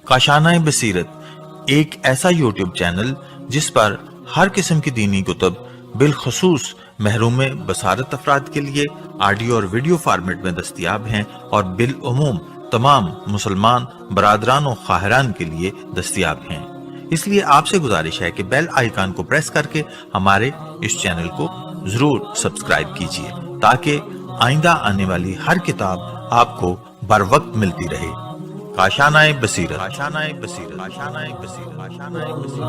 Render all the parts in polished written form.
کاشانۂ بصیرت ایک ایسا یوٹیوب چینل جس پر ہر قسم کی دینی کتب بالخصوص محروم بصارت افراد کے لیے آڈیو اور ویڈیو فارمیٹ میں دستیاب ہیں اور بالعموم تمام مسلمان برادران و خواہران کے لیے دستیاب ہیں۔ اس لیے آپ سے گزارش ہے کہ بیل آئیکن کو پریس کر کے ہمارے اس چینل کو ضرور سبسکرائب کیجیے تاکہ آئندہ آنے والی ہر کتاب آپ کو بر وقت ملتی رہے۔ کاشانۂ بصیرت، کاشانۂ بصیرت، کاشانۂ بصیرت، کاشانۂ بصیرت۔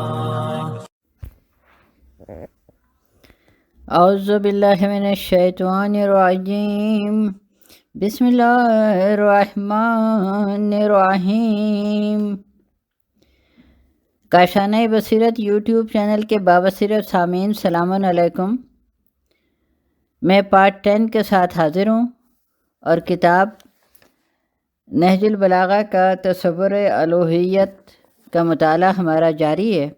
اعوذ باللہ من الشیطان الرجیم، بسم اللہ الرحمن الرحیم۔ کاشانۂ بصیرت یوٹیوب چینل کے بابصیرت سامعین سلام علیکم۔ میں پارٹ 10 کے ساتھ حاضر ہوں اور کتاب نہج البلاغہ کا تصور الوہیت کا مطالعہ ہمارا جاری ہے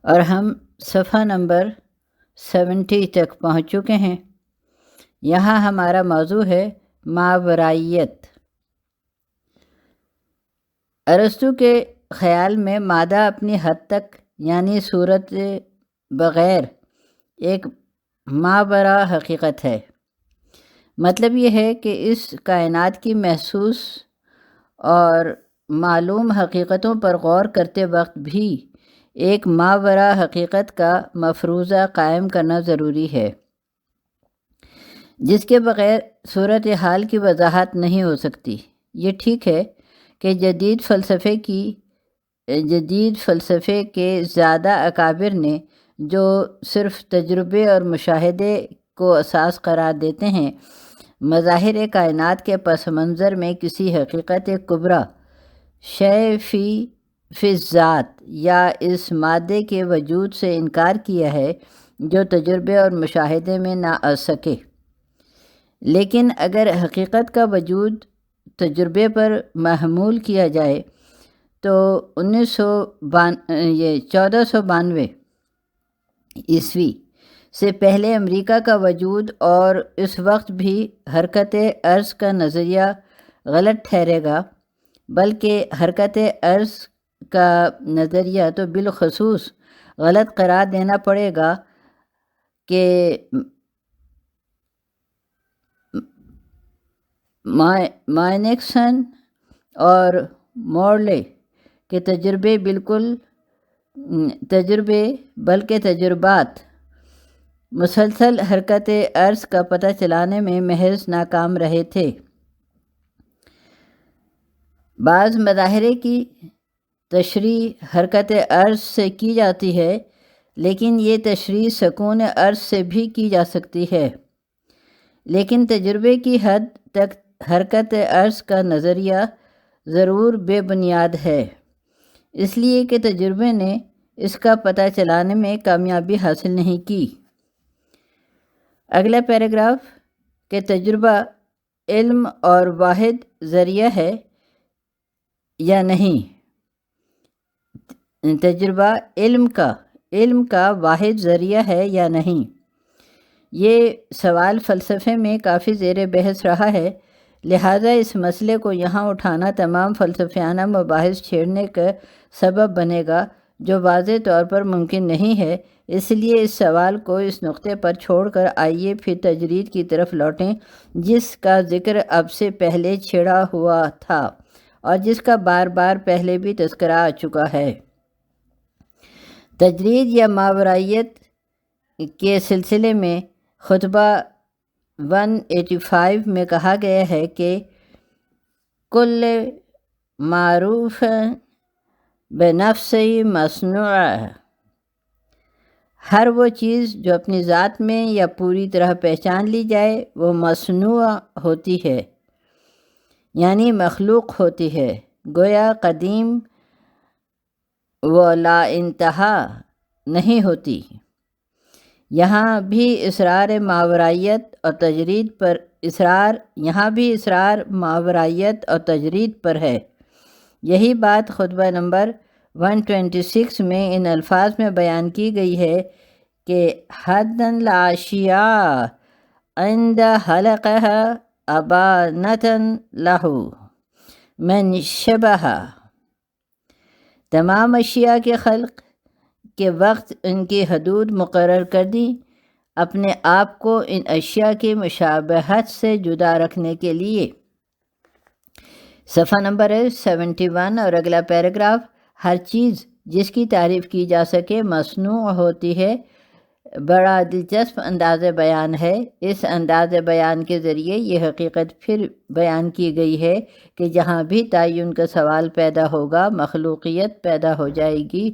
اور ہم صفحہ نمبر 70 تک پہنچ چکے ہیں۔ یہاں ہمارا موضوع ہے ماورائیت۔ ارسطو کے خیال میں مادہ اپنی حد تک یعنی صورت بغیر ایک ماورا حقیقت ہے۔ مطلب یہ ہے کہ اس کائنات کی محسوس اور معلوم حقیقتوں پر غور کرتے وقت بھی ایک ماورا حقیقت کا مفروضہ قائم کرنا ضروری ہے، جس کے بغیر صورتحال کی وضاحت نہیں ہو سکتی۔ یہ ٹھیک ہے کہ جدید فلسفے کے زیادہ اکابر نے جو صرف تجربے اور مشاہدے کو اساس قرار دیتے ہیں، مظاہر کائنات کے پس منظر میں کسی حقیقت کبریٰ شے فی ذات یا اس مادے کے وجود سے انکار کیا ہے جو تجربے اور مشاہدے میں نہ آ سکے۔ لیکن اگر حقیقت کا وجود تجربے پر محمول کیا جائے تو 1492 عیسوی سے پہلے امریکہ کا وجود اور اس وقت بھی حرکت ارض کا نظریہ غلط ٹھہرے گا، بلکہ حرکت ارض کا نظریہ تو بالخصوص غلط قرار دینا پڑے گا کہ مائنکسن اور مورلے کے بلکہ تجربات مسلسل حرکت ارض کا پتہ چلانے میں محض ناکام رہے تھے۔ بعض مظاہرے کی تشریح حرکت ارض سے کی جاتی ہے، لیکن یہ تشریح سکون ارض سے بھی کی جا سکتی ہے۔ لیکن تجربے کی حد تک حرکت ارض کا نظریہ ضرور بے بنیاد ہے، اس لیے کہ تجربے نے اس کا پتہ چلانے میں کامیابی حاصل نہیں کی۔ اگلا پیراگراف کہ تجربہ علم اور واحد ذریعہ ہے یا نہیں۔ تجربہ علم کا واحد ذریعہ ہے یا نہیں، یہ سوال فلسفے میں کافی زیر بحث رہا ہے، لہٰذا اس مسئلے کو یہاں اٹھانا تمام فلسفیانہ مباحث چھیڑنے کا سبب بنے گا، جو واضح طور پر ممکن نہیں ہے۔ اس لیے اس سوال کو اس نقطے پر چھوڑ کر آئیے پھر تجرید کی طرف لوٹیں، جس کا ذکر اب سے پہلے چھیڑا ہوا تھا اور جس کا بار بار پہلے بھی تذکرہ آ چکا ہے۔ تجرید یا ماورائیت کے سلسلے میں خطبہ 185 میں کہا گیا ہے کہ کل معروف بنفسہ مصنوع، ہر وہ چیز جو اپنی ذات میں یا پوری طرح پہچان لی جائے وہ مصنوع ہوتی ہے، یعنی مخلوق ہوتی ہے، گویا قدیم و لا انتہا نہیں ہوتی۔ یہاں بھی اصرار ماورائیت اور تجرید پر ہے۔ یہی بات خطبہ نمبر 126 میں ان الفاظ میں بیان کی گئی ہے کہ حدن الاشیاء عند حلقها أبانة له من شبہ. تمام اشیاء کے خلق کے وقت ان کی حدود مقرر کر دی اپنے آپ کو ان اشیاء کی مشابہت سے جدا رکھنے کے لیے. صفحہ نمبر ہے 71 اور اگلا پیراگراف. ہر چیز جس کی تعریف کی جا سکے مصنوع ہوتی ہے. بڑا دلچسپ انداز بیان ہے. اس انداز بیان کے ذریعے یہ حقیقت پھر بیان کی گئی ہے کہ جہاں بھی تعین کا سوال پیدا ہوگا مخلوقیت پیدا ہو جائے گی.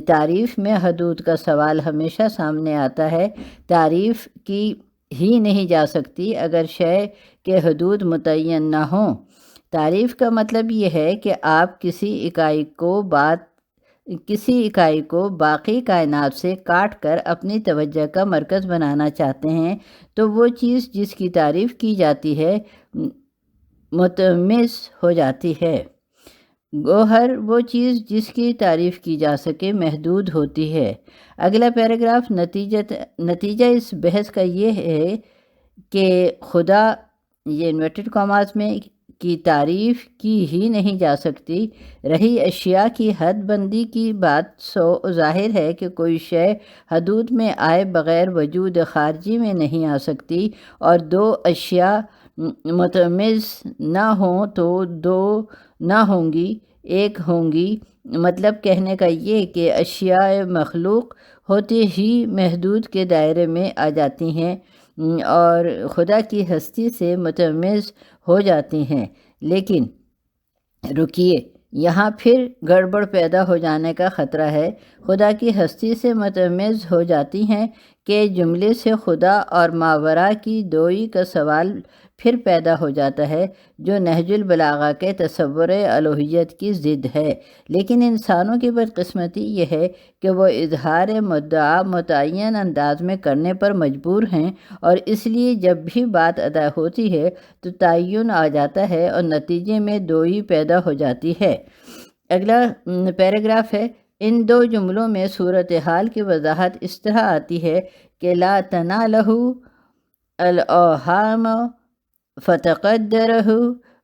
تعریف میں حدود کا سوال ہمیشہ سامنے آتا ہے. تعریف کی ہی نہیں جا سکتی اگر شے کے حدود متعین نہ ہوں. تعریف کا مطلب یہ ہے کہ آپ کسی اکائی کو باقی کائنات سے کاٹ کر اپنی توجہ کا مرکز بنانا چاہتے ہیں تو وہ چیز جس کی تعریف کی جاتی ہے متمز ہو جاتی ہے. گوہر وہ چیز جس کی تعریف کی جا سکے محدود ہوتی ہے. اگلا پیراگراف. نتیجہ اس بحث کا یہ ہے کہ خدا یہ انورٹڈ کاماز میں کی تعریف کی ہی نہیں جا سکتی. رہی اشیاء کی حد بندی کی بات سو ظاہر ہے کہ کوئی شے حدود میں آئے بغیر وجود خارجی میں نہیں آ سکتی اور دو اشیاء متمز نہ ہوں تو دو نہ ہوں گی ایک ہوں گی. مطلب کہنے کا یہ کہ اشیاء مخلوق ہوتے ہی محدود کے دائرے میں آ جاتی ہیں اور خدا کی ہستی سے متمز ہو جاتی ہیں. لیکن رکیے، یہاں پھر گڑبڑ پیدا ہو جانے کا خطرہ ہے. خدا کی ہستی سے متمز ہو جاتی ہیں کہ جملے سے خدا اور ماورا کی دوئی کا سوال پھر پیدا ہو جاتا ہے جو نہج البلاغہ کے تصور الوہیت کی ضد ہے. لیکن انسانوں کی بدقسمتی یہ ہے کہ وہ اظہار مدعا متعین انداز میں کرنے پر مجبور ہیں اور اس لیے جب بھی بات ادا ہوتی ہے تو تعین آ جاتا ہے اور نتیجے میں دوئی پیدا ہو جاتی ہے. اگلا پیراگراف ہے. ان دو جملوں میں صورتحال کی وضاحت اس طرح آتی ہے کہ لا تنالہ الاوہام فتقدرہ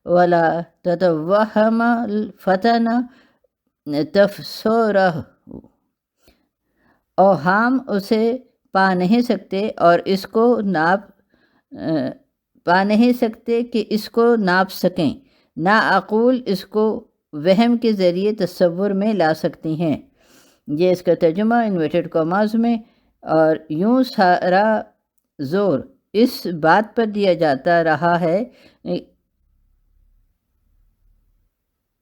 ولا تتوہم الفتن تفسرہ. اوہام اسے پا نہیں سکتے اور اس کو پا نہیں سکتے کہ اس کو ناپ سکیں. ناعقول اس کو وہم کے ذریعے تصور میں لا سکتی ہیں. یہ اس کا ترجمہ انورٹڈ کاماز میں. اور یوں سارا زور اس بات پر دیا جاتا رہا ہے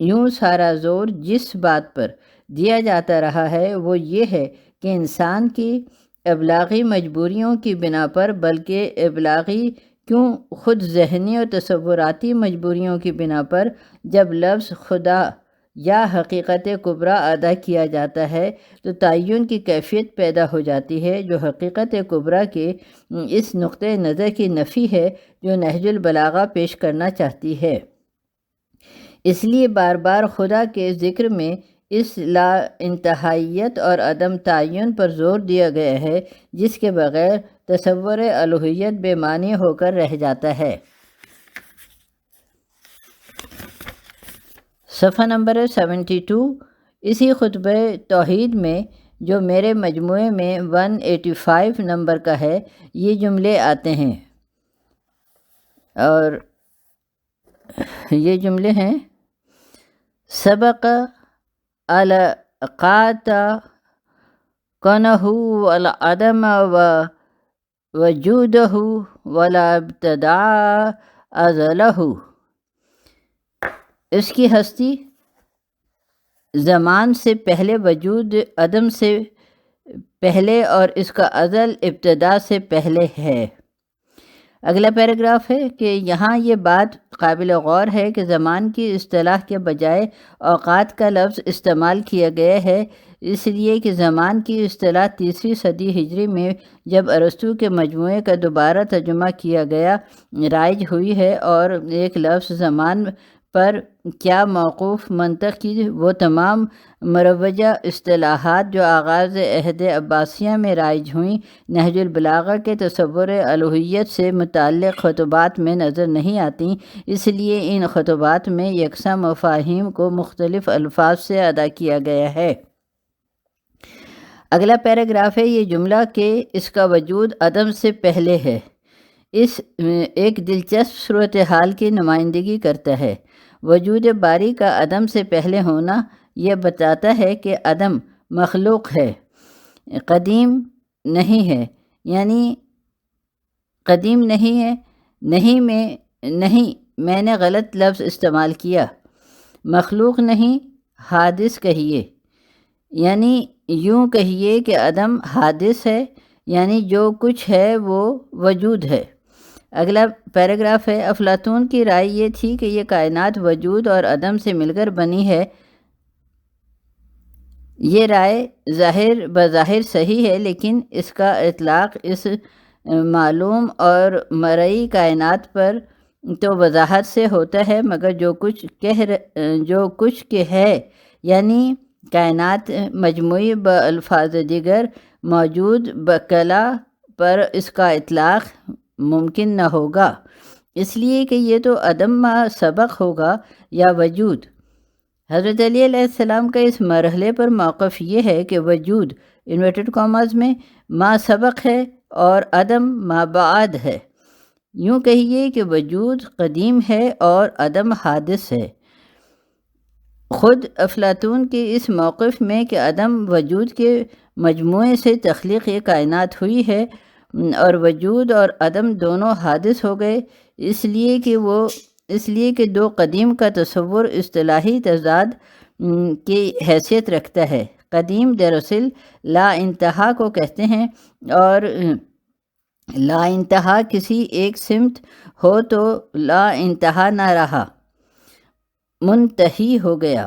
یوں سارا زور جس بات پر دیا جاتا رہا ہے وہ یہ ہے کہ انسان کی ابلاغی مجبوریوں کی بنا پر بلکہ ابلاغی کیوں خود ذہنی اور تصوراتی مجبوریوں کی بنا پر جب لفظ خدا یا حقیقت کبریٰ ادا کیا جاتا ہے تو تعین کی کیفیت پیدا ہو جاتی ہے جو حقیقت کبریٰ کے اس نقطۂ نظر کی نفی ہے جو نہج البلاغہ پیش کرنا چاہتی ہے. اس لیے بار بار خدا کے ذکر میں اس لا انتہائیت اور عدم تعین پر زور دیا گیا ہے جس کے بغیر تصور الوہیت بے معنی ہو کر رہ جاتا ہے. صفحہ نمبر 72. اسی خطبہ توحید میں جو میرے مجموعے میں 185 نمبر کا ہے یہ جملے آتے ہیں اور یہ جملے ہیں سبق القات کنہ والعدم وجودہ ولا ابتداء ازلہ. اس کی ہستی زمان سے پہلے وجود عدم سے پہلے اور اس کا ازل ابتدا سے پہلے ہے. اگلا پیراگراف ہے کہ یہاں یہ بات قابل غور ہے کہ زمان کی اصطلاح کے بجائے اوقات کا لفظ استعمال کیا گیا ہے اس لیے کہ زمان کی اصطلاح 3 صدی ہجری میں جب ارسطو کے مجموعے کا دوبارہ ترجمہ کیا گیا رائج ہوئی ہے اور ایک لفظ زمان پر کیا موقوف منطق کی وہ تمام مروجہ اصطلاحات جو آغاز عہد عباسیہ میں رائج ہوئیں نہج البلاغہ کے تصور الوہیت سے متعلق خطبات میں نظر نہیں آتیں، اس لیے ان خطبات میں یکساں مفاہیم کو مختلف الفاظ سے ادا کیا گیا ہے۔ اگلا پیراگراف ہے یہ جملہ کہ اس کا وجود عدم سے پہلے ہے، اس ایک دلچسپ صورتحال کی نمائندگی کرتا ہے۔ وجود باری کا عدم سے پہلے ہونا یہ بتاتا ہے کہ عدم مخلوق ہے، قدیم نہیں ہے، یعنی قدیم نہیں ہے، میں نے غلط لفظ استعمال کیا، مخلوق نہیں حادث کہیے، یعنی یوں کہیے کہ عدم حادث ہے، یعنی جو کچھ ہے وہ وجود ہے۔ اگلا پیراگراف ہے افلاطون کی رائے یہ تھی کہ یہ کائنات وجود اور عدم سے مل کر بنی ہے۔ یہ رائے بظاہر صحیح ہے، لیکن اس کا اطلاق اس معلوم اور مرئی کائنات پر تو وضاحت سے ہوتا ہے، مگر جو کچھ کہ ہے یعنی کائنات مجموعی بألفاظ دیگر موجود بکلا پر اس کا اطلاق ممکن نہ ہوگا، اس لیے کہ یہ تو عدم ما سبق ہوگا یا وجود۔ حضرت علی علیہ السلام کا اس مرحلے پر موقف یہ ہے کہ وجود انورٹڈ کاماز میں ما سبق ہے اور عدم ما بعد ہے۔ یوں کہیے کہ وجود قدیم ہے اور عدم حادث ہے۔ خود افلاطون کے اس موقف میں کہ عدم وجود کے مجموعے سے تخلیق یہ کائنات ہوئی ہے اور وجود اور عدم دونوں حادث ہو گئے، اس لیے کہ دو قدیم کا تصور اصطلاحی تضاد کی حیثیت رکھتا ہے۔ قدیم دراصل لا انتہا کو کہتے ہیں، اور لا انتہا کسی ایک سمت ہو تو لا انتہا نہ رہا، منتہی ہو گیا۔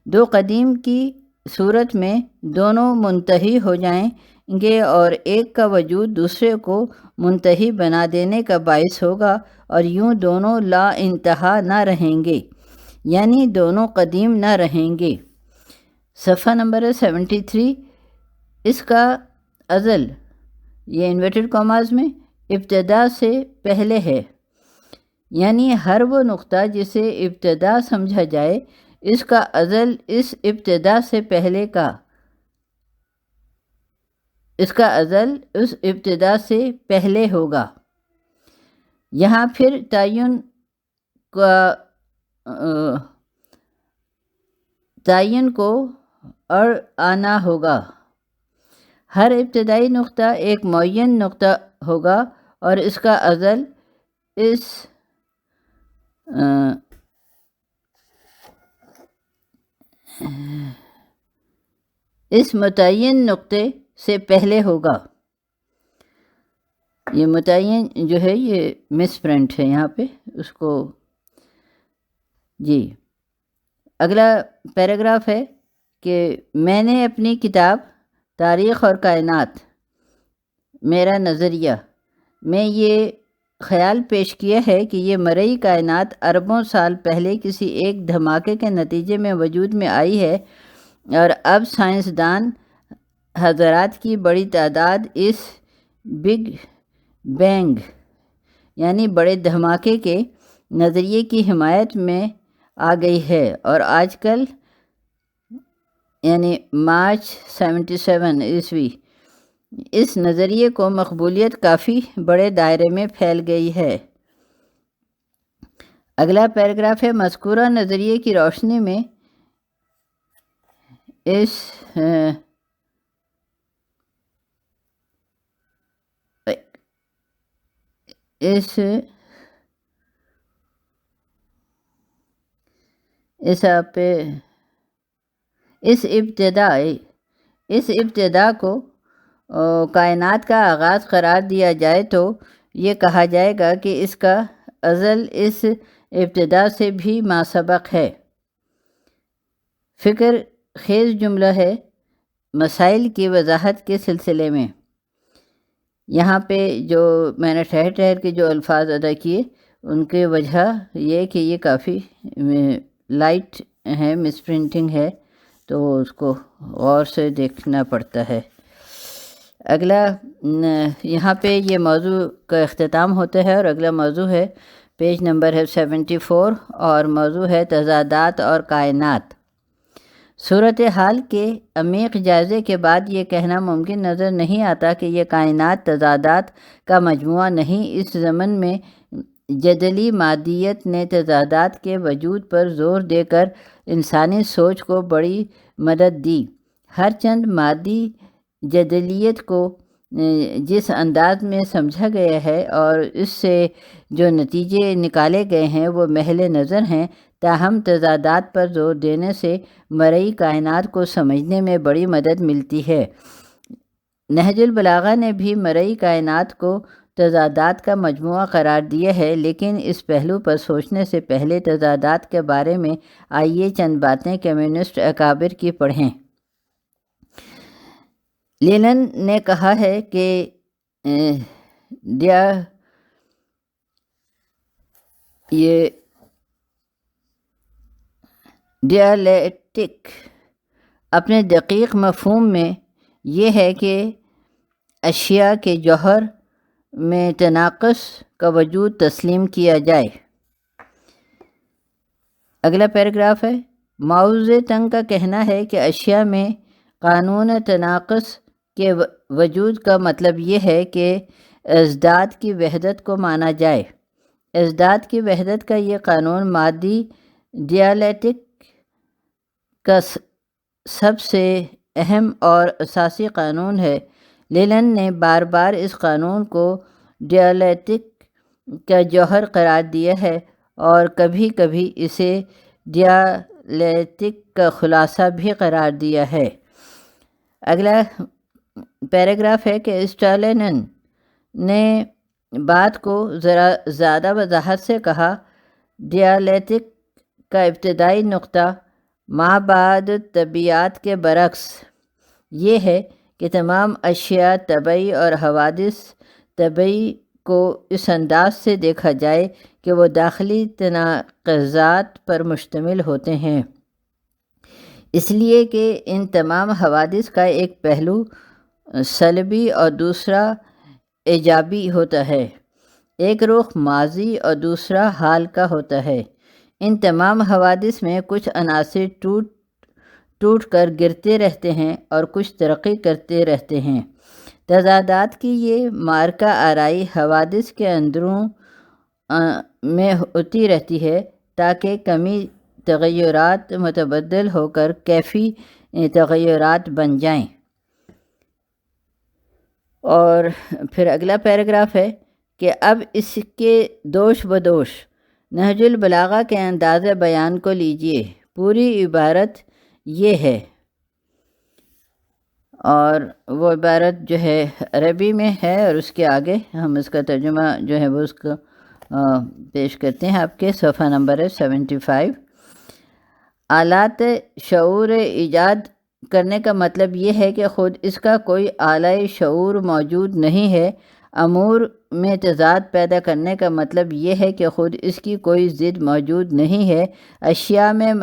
دو قدیم کی صورت میں دونوں منتہی ہو جائیں گے اور ایک کا وجود دوسرے کو منتہی بنا دینے کا باعث ہوگا، اور یوں دونوں لا انتہا نہ رہیں گے، یعنی دونوں قدیم نہ رہیں گے۔ صفحہ نمبر 73۔ اس کا ازل یہ انورٹڈ کاماز میں ابتدا سے پہلے ہے، یعنی ہر وہ نقطہ جسے ابتدا سمجھا جائے اس کا ازل اس ابتدا سے پہلے کا، اس کا ازل اس ابتدا سے پہلے ہوگا۔ یہاں پھر تعین کو اور آنا ہوگا۔ ہر ابتدائی نقطہ ایک معین نقطہ ہوگا اور اس کا ازل اس متعین نقطے سے پہلے ہوگا۔ یہ متعین جو ہے یہ مس پرنٹ ہے یہاں پہ، اس کو جی۔ اگلا پیراگراف ہے کہ میں نے اپنی کتاب تاریخ اور کائنات میرا نظریہ میں یہ خیال پیش کیا ہے کہ یہ مرئی کائنات اربوں سال پہلے کسی ایک دھماکے کے نتیجے میں وجود میں آئی ہے، اور اب سائنسدان حضرات کی بڑی تعداد اس بگ بینگ یعنی بڑے دھماکے کے نظریے کی حمایت میں آ گئی ہے، اور آج کل یعنی مارچ 77 عیسوی اس نظریے کو مقبولیت کافی بڑے دائرے میں پھیل گئی ہے۔ اگلا پیراگراف ہے مذکورہ نظریے کی روشنی میں اس ابتدا کو کائنات کا آغاز قرار دیا جائے تو یہ کہا جائے گا کہ اس کا ازل اس ابتدا سے بھی ماسبق ہے۔ فکر خیز جملہ ہے مسائل کی وضاحت کے سلسلے میں۔ یہاں پہ جو میں نے ٹھہر کے جو الفاظ ادا کیے ان کی وجہ یہ کہ یہ کافی لائٹ ہے، مس پرنٹنگ ہے، تو اس کو غور سے دیکھنا پڑتا ہے۔ اگلا یہاں پہ یہ موضوع کا اختتام ہوتا ہے، اور اگلا موضوع ہے، پیج نمبر ہے 74، اور موضوع ہے تضادات اور کائنات۔ صورتحال کے عمیق جائزے کے بعد یہ کہنا ممکن نظر نہیں آتا کہ یہ کائنات تضادات کا مجموعہ نہیں۔ اس ضمن میں جدلی مادیت نے تضادات کے وجود پر زور دے کر انسانی سوچ کو بڑی مدد دی۔ ہر چند مادی جدلیت کو جس انداز میں سمجھا گیا ہے اور اس سے جو نتیجے نکالے گئے ہیں وہ محل نظر ہیں، تاہم تضادات پر زور دینے سے مرئی کائنات کو سمجھنے میں بڑی مدد ملتی ہے۔ نہج البلاغہ نے بھی مرئی کائنات کو تضادات کا مجموعہ قرار دیا ہے، لیکن اس پہلو پر سوچنے سے پہلے تضادات کے بارے میں آئیے چند باتیں کمیونسٹ اکابر کی پڑھیں۔ لینن نے کہا ہے کہ ڈیالیکٹک اپنے دقیق مفہوم میں یہ ہے کہ اشیاء کے جوہر میں تناقض کا وجود تسلیم کیا جائے۔ اگلا پیراگراف ہے، ماؤ زے تنگ کا کہنا ہے کہ اشیاء میں قانون تناقض کے وجود کا مطلب یہ ہے کہ ازداد کی وحدت کو مانا جائے۔ ازداد کی وحدت کا یہ قانون مادی ڈیالیکٹک کا سب سے اہم اور اساسی قانون ہے۔ لینن نے بار بار اس قانون کو ڈیالیکٹک کا جوہر قرار دیا ہے، اور کبھی کبھی اسے ڈیالیکٹک کا خلاصہ بھی قرار دیا ہے۔ اگلا پیراگراف ہے کہ اسٹالین نے بات کو ذرا زیادہ وضاحت سے کہا، ڈیالیکٹک کا ابتدائی نقطہ مابعد طبیعیات کے برعکس یہ ہے کہ تمام اشیاء طبعی اور حوادث طبعی کو اس انداز سے دیکھا جائے کہ وہ داخلی تناقضات پر مشتمل ہوتے ہیں، اس لیے کہ ان تمام حوادث کا ایک پہلو سلبی اور دوسرا ایجابی ہوتا ہے، ایک رخ ماضی اور دوسرا حال کا ہوتا ہے۔ ان تمام حوادث میں کچھ عناصر ٹوٹ کر گرتے رہتے ہیں اور کچھ ترقی کرتے رہتے ہیں۔ تضادات کی یہ مارکہ آرائی حوادث کے اندروں میں ہوتی رہتی ہے تاکہ کمی تغیرات متبدل ہو کر کیفی تغیرات بن جائیں۔ اور پھر اگلا پیراگراف ہے کہ اب اس کے دوش بدوش نہج البلاغہ کے انداز بیان کو لیجئے۔ پوری عبارت یہ ہے، اور وہ عبارت جو ہے عربی میں ہے، اور اس کے آگے ہم اس کا ترجمہ جو ہے وہ اس کو پیش کرتے ہیں۔ آپ کے صفحہ نمبر ہے 75۔ آلات شعور ایجاد کرنے کا مطلب یہ ہے کہ خود اس کا کوئی اعلی شعور موجود نہیں ہے۔ امور میں تضاد پیدا کرنے کا مطلب یہ ہے کہ خود اس کی کوئی ضد موجود نہیں ہے۔ اشیاء میں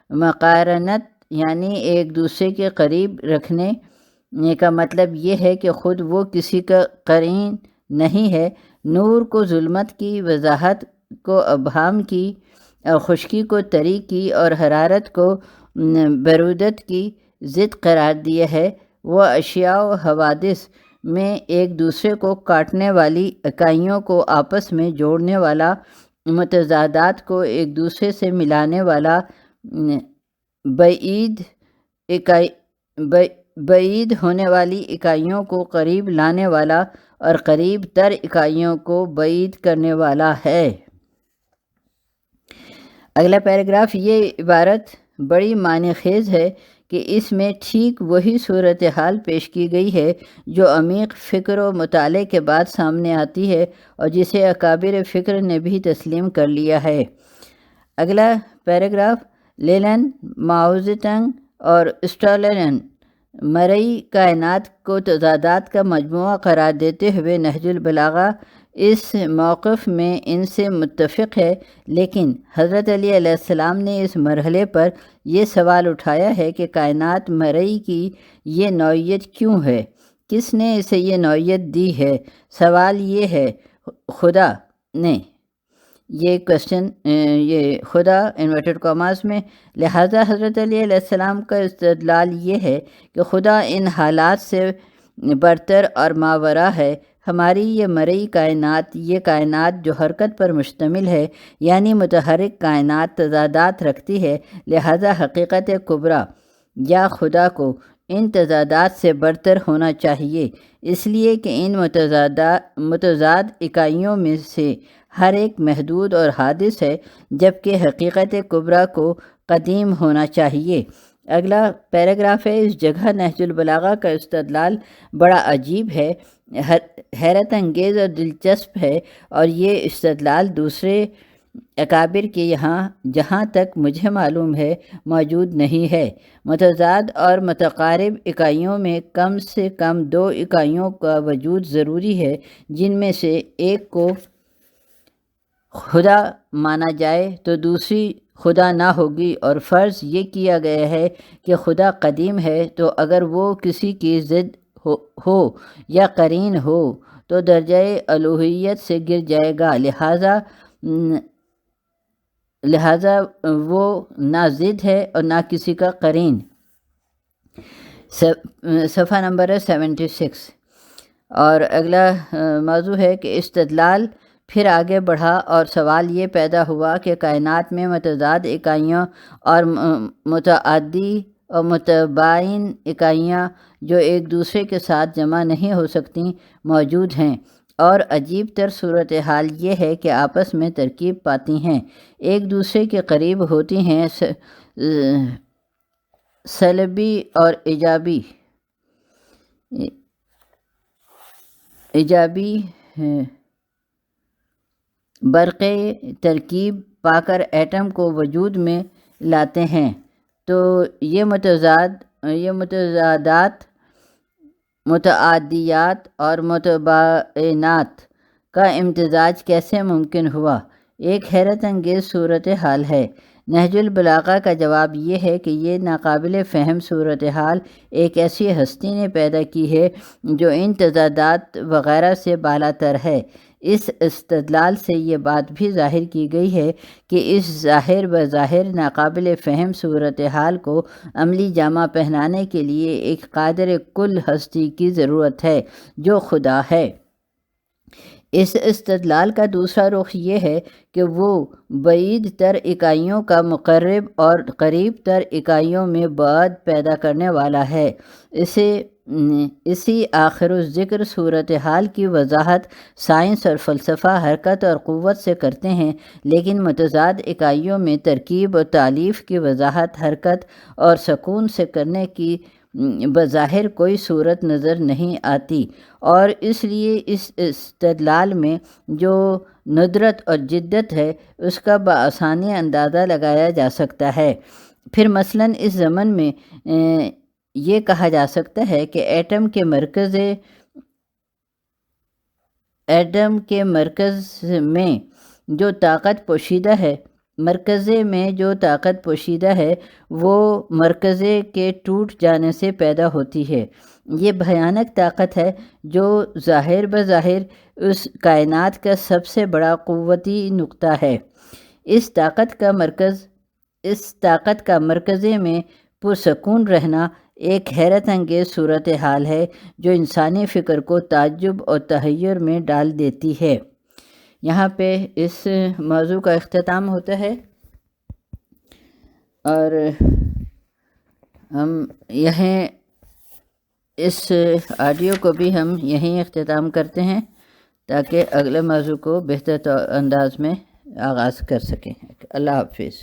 مقارنت یعنی ایک دوسرے کے قریب رکھنے کا مطلب یہ ہے کہ خود وہ کسی کا قرین نہیں ہے۔ نور کو ظلمت کی، وضاحت کو ابہام کی، خشکی کو تری کی، اور حرارت کو برودت کی ضد قرار دیا ہے۔ وہ اشیاء و حوادث میں ایک دوسرے کو کاٹنے والی اکائیوں کو آپس میں جوڑنے والا، متضادات کو ایک دوسرے سے ملانے والا، بعید ہونے والی اکائیوں کو قریب لانے والا اور قریب تر اکائیوں کو بعید کرنے والا ہے۔ اگلا پیراگراف، یہ عبارت بڑی معنی خیز ہے کہ اس میں ٹھیک وہی صورتحال پیش کی گئی ہے جو عمیق فکر و مطالعے کے بعد سامنے آتی ہے اور جسے اکابر فکر نے بھی تسلیم کر لیا ہے۔ اگلا پیراگراف، لینن، ماؤ زے تنگ اور اسٹالین مرئی کائنات کو تضادات کا مجموعہ قرار دیتے ہوئے نہج البلاغہ اس موقف میں ان سے متفق ہے، لیکن حضرت علی علیہ السلام نے اس مرحلے پر یہ سوال اٹھایا ہے کہ کائنات مرئی کی یہ نوعیت کیوں ہے، کس نے اسے یہ نوعیت دی ہے؟ سوال یہ ہے خدا نے، یہ کوشچن یہ خدا انورٹڈ کاماز میں، لہٰذا حضرت علی علیہ السلام کا استدلال یہ ہے کہ خدا ان حالات سے برتر اور ماوراء ہے۔ ہماری یہ مرئی کائنات، یہ کائنات جو حرکت پر مشتمل ہے، یعنی متحرک کائنات تضادات رکھتی ہے، لہٰذا حقیقت کبریٰ یا خدا کو ان تضادات سے برتر ہونا چاہیے، اس لیے کہ ان متضاد اکائیوں میں سے ہر ایک محدود اور حادث ہے، جبکہ حقیقت کبریٰ کو قدیم ہونا چاہیے۔ اگلا پیراگراف ہے، اس جگہ نہج البلاغہ کا استدلال بڑا عجیب ہے، حیرت انگیز اور دلچسپ ہے، اور یہ استدلال دوسرے اکابر کے یہاں جہاں تک مجھے معلوم ہے موجود نہیں ہے۔ متضاد اور متقارب اکائیوں میں کم سے کم دو اکائیوں کا وجود ضروری ہے، جن میں سے ایک کو خدا مانا جائے تو دوسری خدا نہ ہوگی، اور فرض یہ کیا گیا ہے کہ خدا قدیم ہے، تو اگر وہ کسی کی ضد ہو یا قرین ہو تو درجہ الوہیت سے گر جائے گا، لہٰذا وہ نہ ضد ہے اور نہ کسی کا قرین۔ صفحہ نمبر 76۔ اور اگلا موضوع ہے کہ استدلال پھر آگے بڑھا اور سوال یہ پیدا ہوا کہ کائنات میں متضاد اکائیاں اور متعدی اور متباین اکائیاں جو ایک دوسرے کے ساتھ جمع نہیں ہو سکتیں موجود ہیں، اور عجیب تر صورتحال یہ ہے کہ آپس میں ترکیب پاتی ہیں، ایک دوسرے کے قریب ہوتی ہیں، سلبی اور ایجابی برقی ترکیب پا کر ایٹم کو وجود میں لاتے ہیں۔ تو یہ متضادات، متعدیات اور متباینات کا امتزاج کیسے ممکن ہوا؟ ایک حیرت انگیز صورتحال ہے۔ نہج البلاغہ کا جواب یہ ہے کہ یہ ناقابل فہم صورتحال ایک ایسی ہستی نے پیدا کی ہے جو ان تضادات وغیرہ سے بالاتر ہے۔ اس استدلال سے یہ بات بھی ظاہر کی گئی ہے کہ اس ظاہر بظاہر ناقابل فہم صورتحال کو عملی جامہ پہنانے کے لیے ایک قادر کل ہستی کی ضرورت ہے جو خدا ہے۔ اس استدلال کا دوسرا رخ یہ ہے کہ وہ بعید تر اکائیوں کا مقرب اور قریب تر اکائیوں میں بعد پیدا کرنے والا ہے۔ اسی آخر الذکر صورتحال کی وضاحت سائنس اور فلسفہ حرکت اور قوت سے کرتے ہیں، لیکن متضاد اکائیوں میں ترکیب اور تالیف کی وضاحت حرکت اور سکون سے کرنے کی بظاہر کوئی صورت نظر نہیں آتی، اور اس لیے اس استدلال میں جو ندرت اور جدت ہے اس کا بآسانی اندازہ لگایا جا سکتا ہے۔ پھر مثلاً اس ضمن میں یہ کہا جا سکتا ہے کہ ایٹم کے مرکز میں جو طاقت پوشیدہ ہے وہ مرکزے کے ٹوٹ جانے سے پیدا ہوتی ہے۔ یہ بھیانک طاقت ہے جو ظاہر بظاہر اس کائنات کا سب سے بڑا قوتی نقطہ ہے۔ اس طاقت کا مرکزے میں پرسکون رہنا ایک حیرت انگیز صورتحال ہے جو انسانی فکر کو تعجب اور تحیر میں ڈال دیتی ہے۔ یہاں پہ اس موضوع کا اختتام ہوتا ہے، اور ہم یہیں اس آڈیو کو بھی ہم یہیں اختتام کرتے ہیں تاکہ اگلے موضوع کو بہتر انداز میں آغاز کر سکیں۔ اللہ حافظ۔